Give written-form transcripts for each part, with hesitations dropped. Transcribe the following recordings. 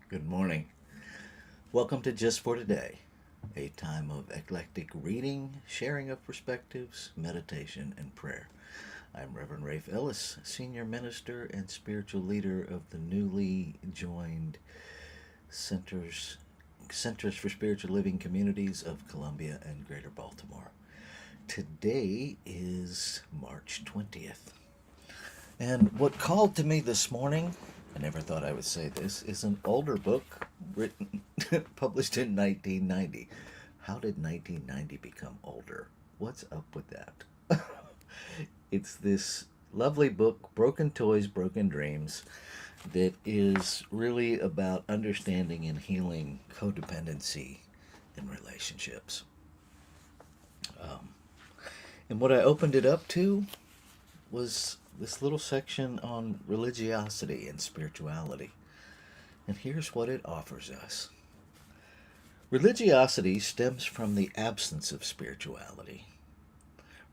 Good morning. Welcome to Just for Today, a time of eclectic reading, sharing of perspectives, meditation, and prayer. I'm Reverend Rafe Ellis, Senior Minister and Spiritual Leader of the newly joined Centers, Centers for Spiritual Living Communities of Columbia and Greater Baltimore. Today is March 20th. And what called to me this morning, I never thought I would say this, is an older book written, published in 1990. How did 1990 become older? What's up with that? It's this lovely book, Broken Toys, Broken Dreams, that is really about understanding and healing codependency in relationships. And what I opened it up to was this little section on religiosity and spirituality. And here's what it offers us. Religiosity stems from the absence of spirituality.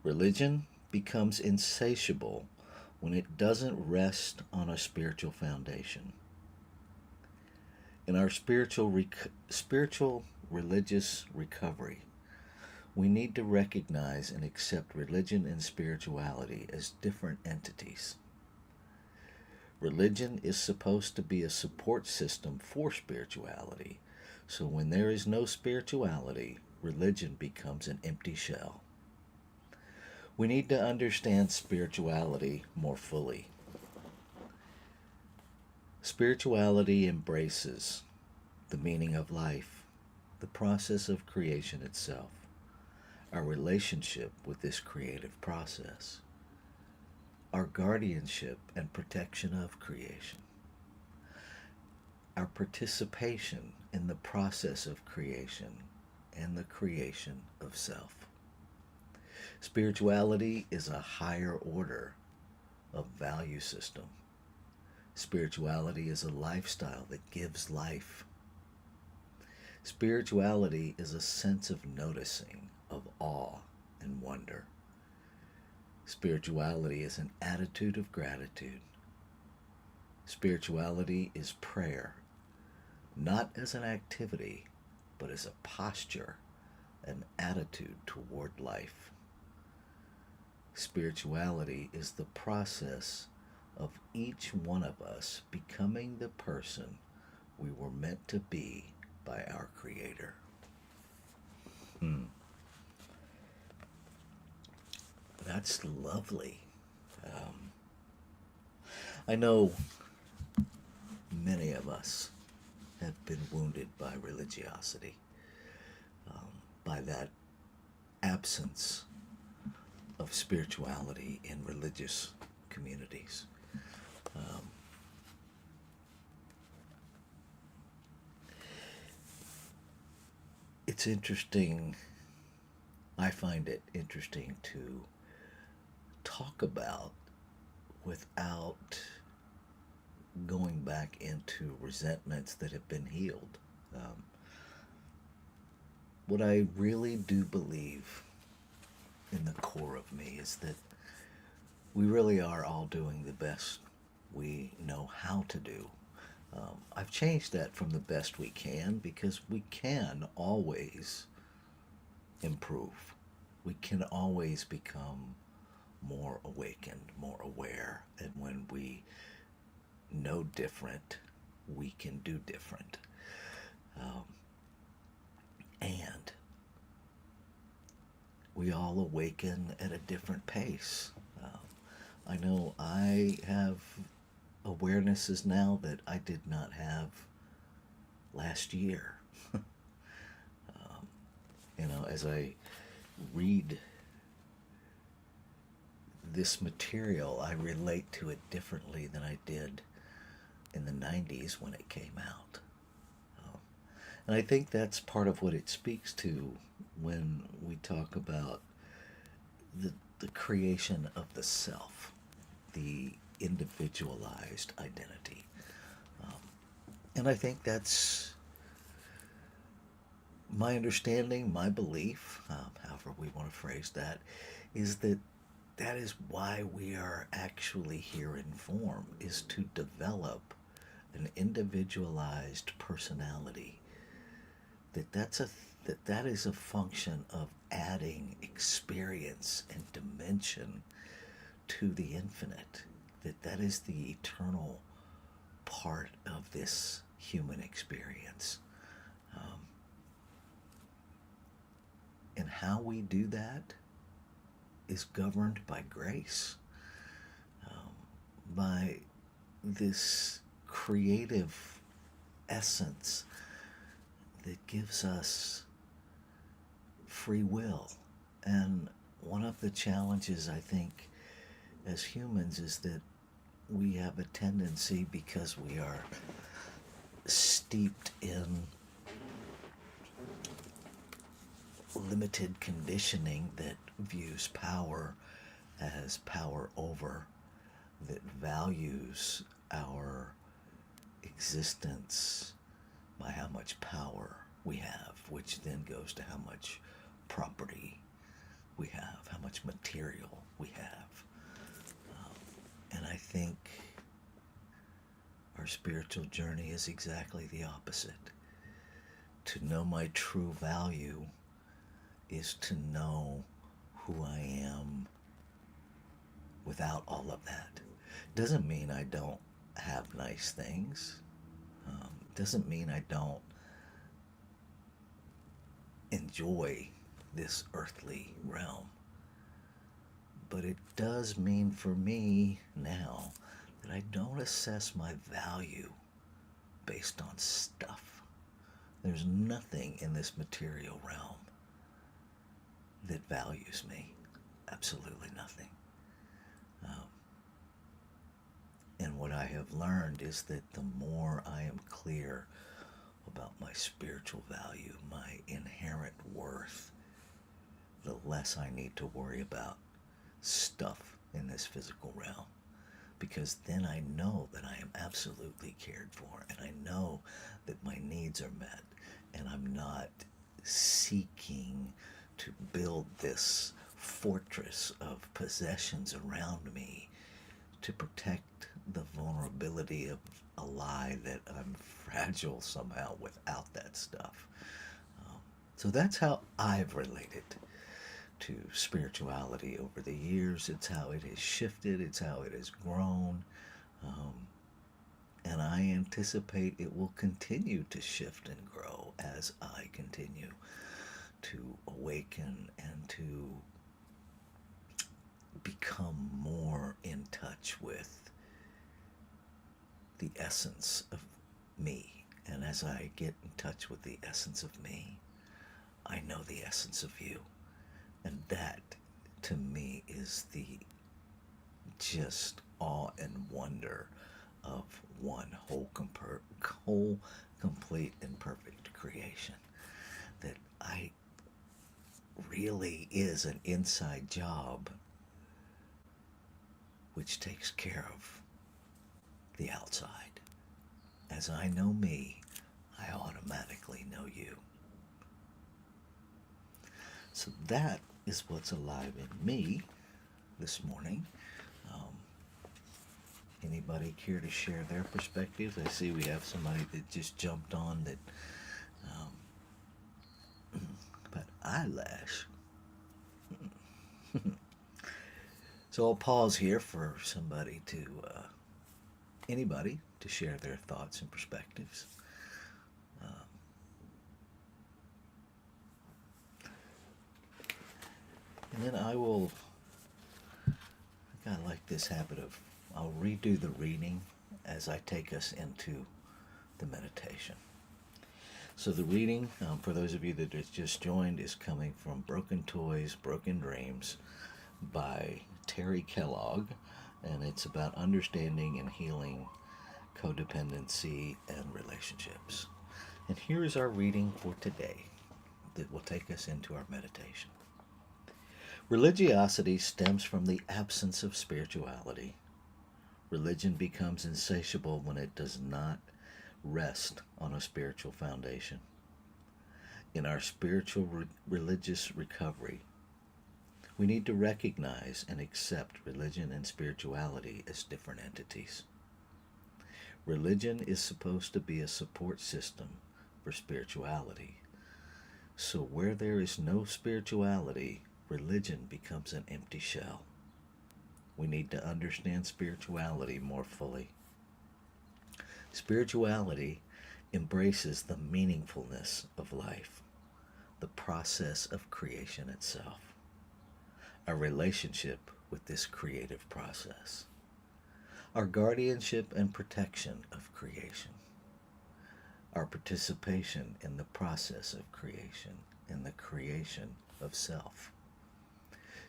Religion becomes insatiable when it doesn't rest on a spiritual foundation. In our spiritual religious recovery, we need to recognize and accept religion and spirituality as different entities. Religion is supposed to be a support system for spirituality. So when there is no spirituality, religion becomes an empty shell. We need to understand spirituality more fully. Spirituality embraces the meaning of life, the process of creation itself, our relationship with this creative process, our guardianship and protection of creation, our participation in the process of creation and the creation of self. Spirituality is a higher order of value system. Spirituality is a lifestyle that gives life. Spirituality is a sense of noticing, of awe and wonder. Spirituality is an attitude of gratitude. Spirituality is prayer, not as an activity, but as a posture, an attitude toward life. Spirituality is the process of each one of us becoming the person we were meant to be by our Creator. Hmm. That's lovely. Um, I know many of us have been wounded by religiosity, by that absence of spirituality in religious communities. Um, it's interesting, I find it interesting to talk about without going back into resentments that have been healed. Um, what I really do believe in the core of me is that we really are all doing the best we know how to do. I've changed that from the best we can because we can always improve. We can always become more awakened, more aware. And when we know different, we can do different. Um, and we all awaken at a different pace. I know I have awarenesses now that I did not have last year. As I read this material, I relate to it differently than I did in the 90s when it came out. Um, and I think that's part of what it speaks to when we talk about the creation of the self, the individualized identity. Um, and I think that's my understanding, my belief, however we want to phrase that, is that that is why we are actually here in form, is to develop an individualized personality, that is a function of adding experience and dimension to the infinite, that is the eternal part of this human experience. Um, and how we do that is governed by grace, by this creative essence that gives us free will. And one of the challenges, I think, as humans is that we have a tendency, because we are steeped in limited conditioning that views power as power over, that values our existence by how much power we have, which then goes to how much property we have, how much material we have. And I think our spiritual journey is exactly the opposite. To know my true value is to know who I am without all of that. Doesn't mean I don't have nice things. Doesn't mean I don't enjoy this earthly realm. But it does mean for me now that I don't assess my value based on stuff. There's nothing in this material realm that values me. Absolutely nothing. And what I have learned is that the more I am clear about my spiritual value, my inherent worth, the less I need to worry about stuff in this physical realm. Because then I know that I am absolutely cared for, and I know that my needs are met, and I'm not seeking to build this fortress of possessions around me to protect the vulnerability of a lie that I'm fragile somehow without that stuff. So that's how I've related to spirituality over the years. It's how it has shifted, it's how it has grown. And I anticipate it will continue to shift and grow as I continue to awaken and to become more in touch with the essence of me. And as I get in touch with the essence of me, I know the essence of you. And that, to me, is the just awe and wonder of one whole, complete, and perfect creation. That I really is an inside job which takes care of the outside. As I know me, I automatically know you. So that is what's alive in me this morning. Anybody care to share their perspectives? I see we have somebody that just jumped on that, but eyelash. So I'll pause here for anybody to share their thoughts and perspectives. And then I got like this habit of, I'll redo the reading as I take us into the meditation. So the reading, for those of you that have just joined, is coming from Broken Toys, Broken Dreams by Terry Kellogg, and it's about understanding and healing codependency and relationships. And here is our reading for today that will take us into our meditation. Religiosity stems from the absence of spirituality. Religion becomes insatiable when it does not rest on a spiritual foundation. In our spiritual religious recovery, we need to recognize and accept religion and spirituality as different entities. Religion is supposed to be a support system for spirituality. So where there is no spirituality, religion becomes an empty shell. We need to understand spirituality more fully. Spirituality embraces the meaningfulness of life, the process of creation itself, our relationship with this creative process, our guardianship and protection of creation, our participation in the process of creation, in the creation of self.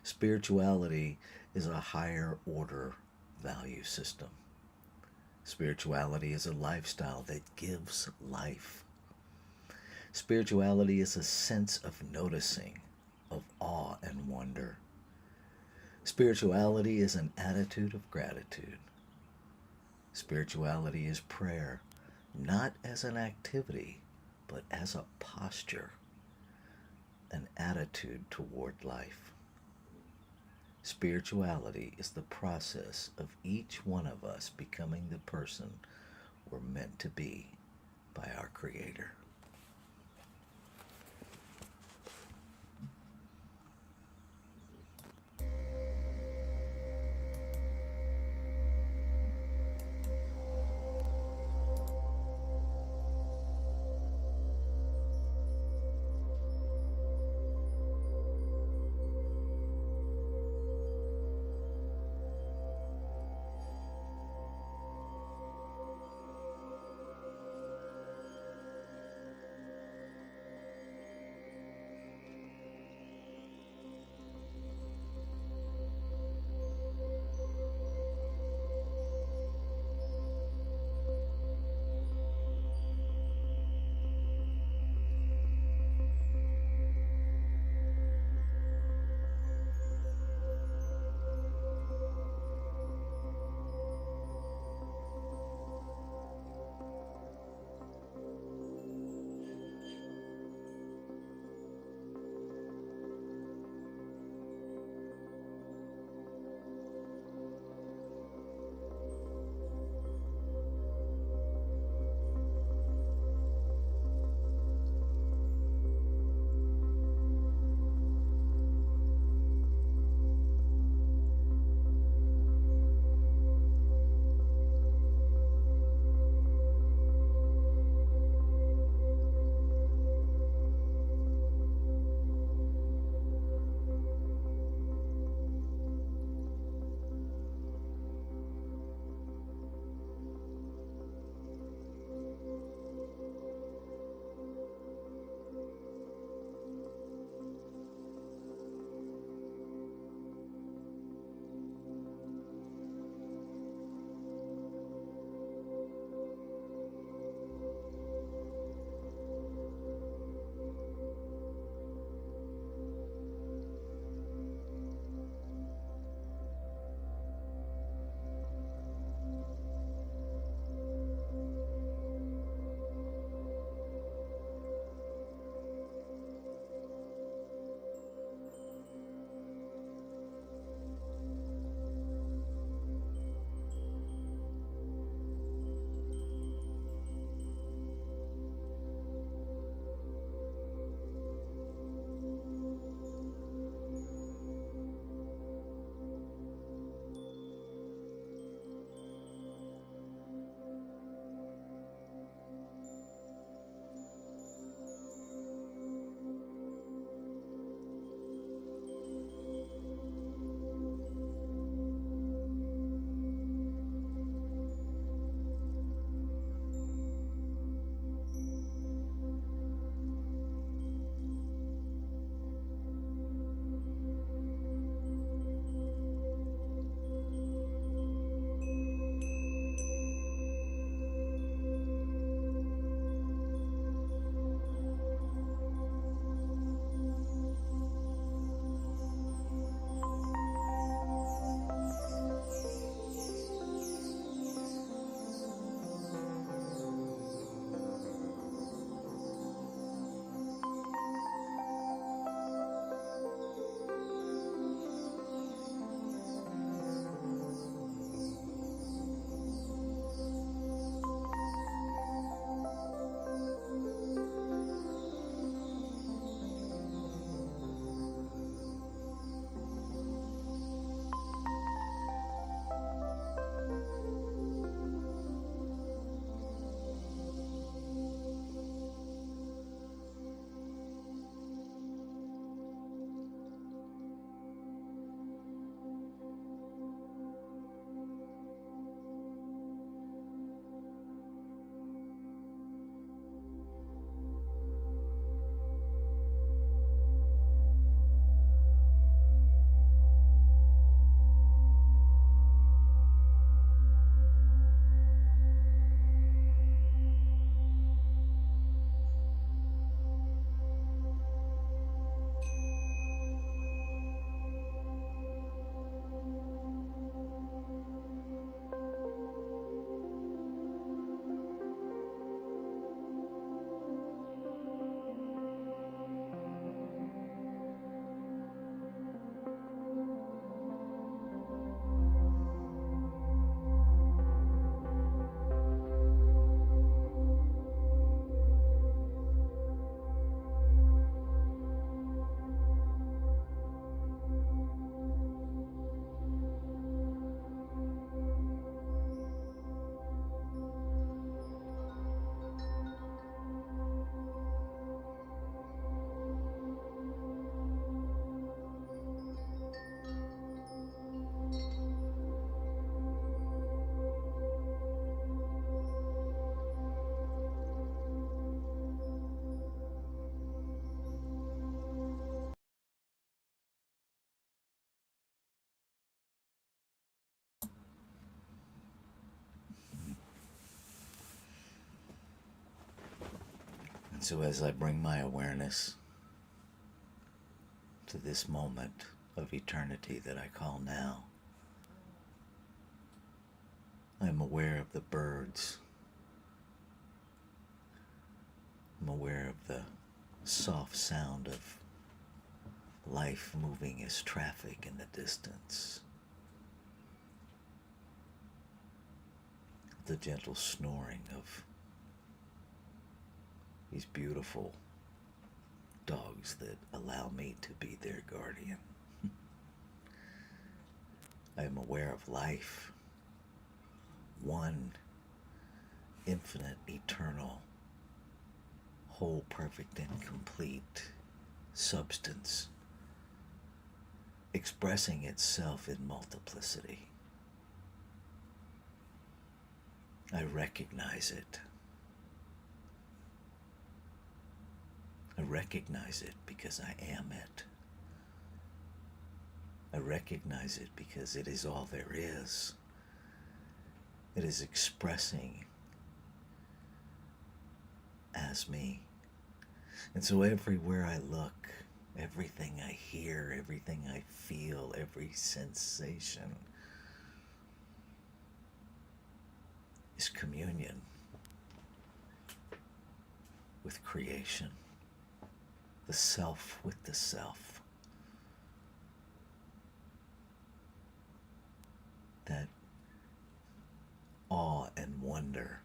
Spirituality is a higher order value system. Spirituality is a lifestyle that gives life. Spirituality is a sense of noticing, of awe and wonder. Spirituality is an attitude of gratitude. Spirituality is prayer, not as an activity, but as a posture, an attitude toward life. Spirituality is the process of each one of us becoming the person we're meant to be by our Creator. And so as I bring my awareness to this moment of eternity that I call now, I'm aware of the birds. I'm aware of the soft sound of life moving as traffic in the distance. The gentle snoring of these beautiful dogs that allow me to be their guardian. I am aware of life, one infinite, eternal, whole, perfect, and complete substance expressing itself in multiplicity. I recognize it. I recognize it because I am it. I recognize it because it is all there is. It is expressing as me. And so everywhere I look, everything I hear, everything I feel, every sensation is communion with creation, the self with the self. That awe and wonder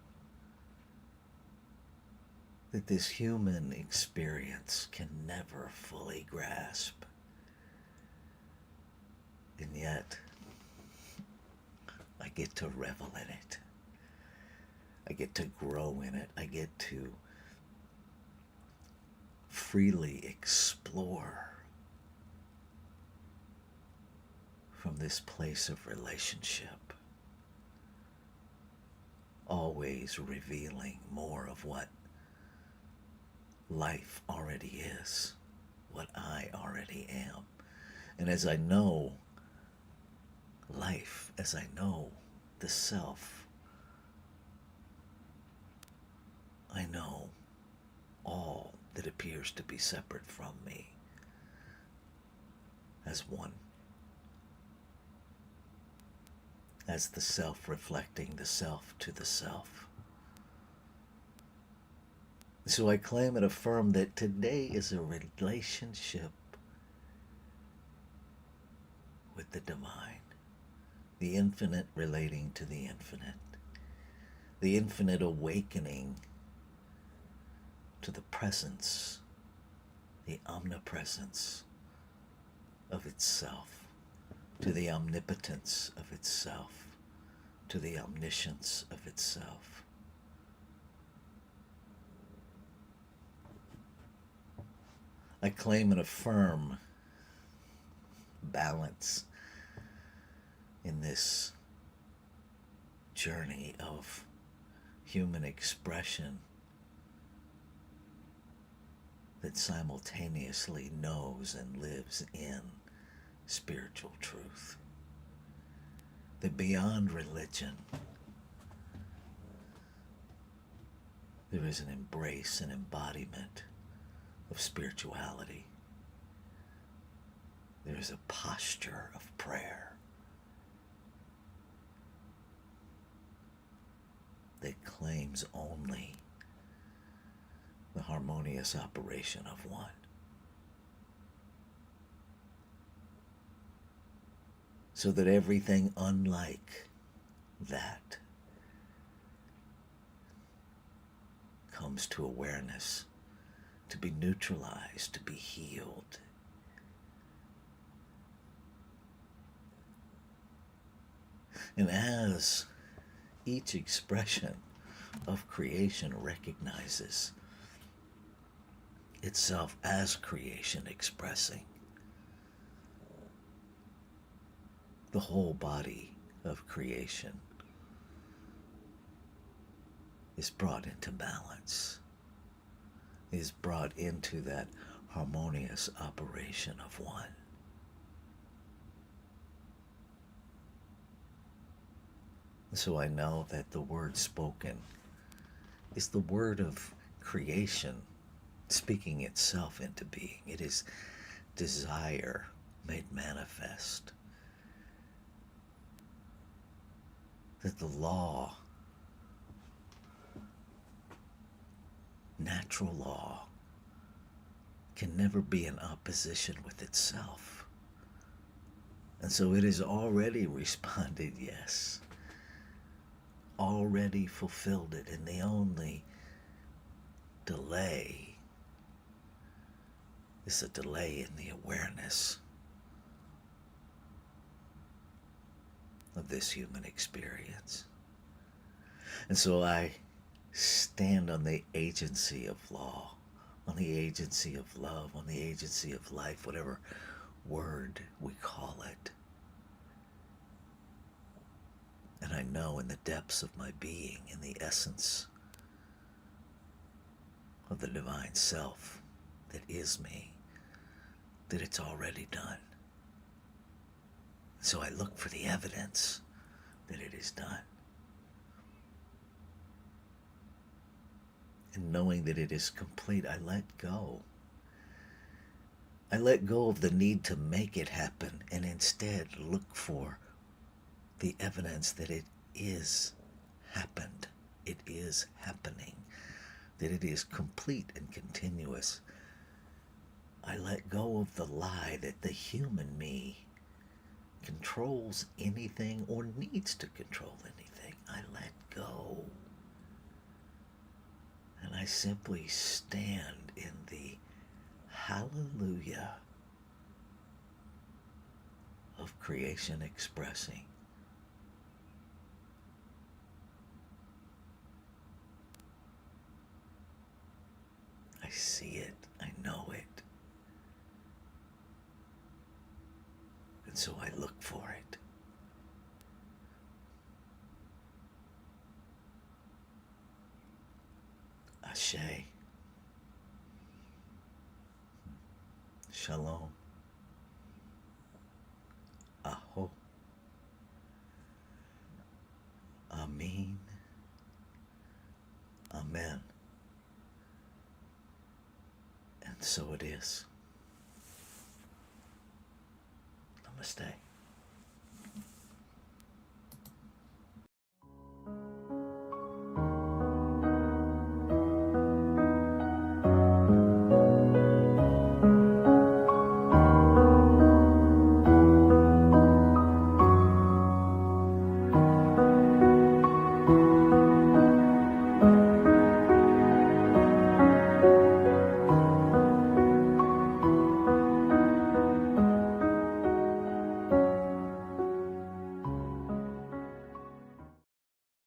that this human experience can never fully grasp. And yet, I get to revel in it. I get to grow in it. I get to freely explore from this place of relationship, always revealing more of what life already is, what I already am. And as I know life, as I know the self, I know all that appears to be separate from me as one, as the self reflecting the self to the self. So I claim and affirm that today is a relationship with the divine, the infinite relating to the infinite awakening to the presence, the omnipresence of itself, to the omnipotence of itself, to the omniscience of itself. I claim and affirm balance in this journey of human expression that simultaneously knows and lives in spiritual truth. That beyond religion, there is an embrace and embodiment of spirituality. There is a posture of prayer that claims only the harmonious operation of one. So that everything unlike that comes to awareness, to be neutralized, to be healed. And as each expression of creation recognizes itself as creation expressing, the whole body of creation is brought into balance, is brought into that harmonious operation of one. So I know that the word spoken is the word of creation speaking itself into being. It is desire made manifest. That the law, natural law, can never be in opposition with itself. And so it has already responded yes, already fulfilled it, and the only delay is a delay in the awareness of this human experience. And so I stand on the agency of law, on the agency of love, on the agency of life, whatever word we call it. And I know in the depths of my being, in the essence of the divine self that is me, that it's already done. So I look for the evidence that it is done. And knowing that it is complete, I let go. I let go of the need to make it happen and instead look for the evidence that it is happened. It is happening. That it is complete and continuous. I let go of the lie that the human me controls anything or needs to control anything. I let go. And I simply stand in the hallelujah of creation expressing I see it, I know it. And so I look for it. Ashe. Shalom. Aho. Amin. Amen. And so it is. Namaste.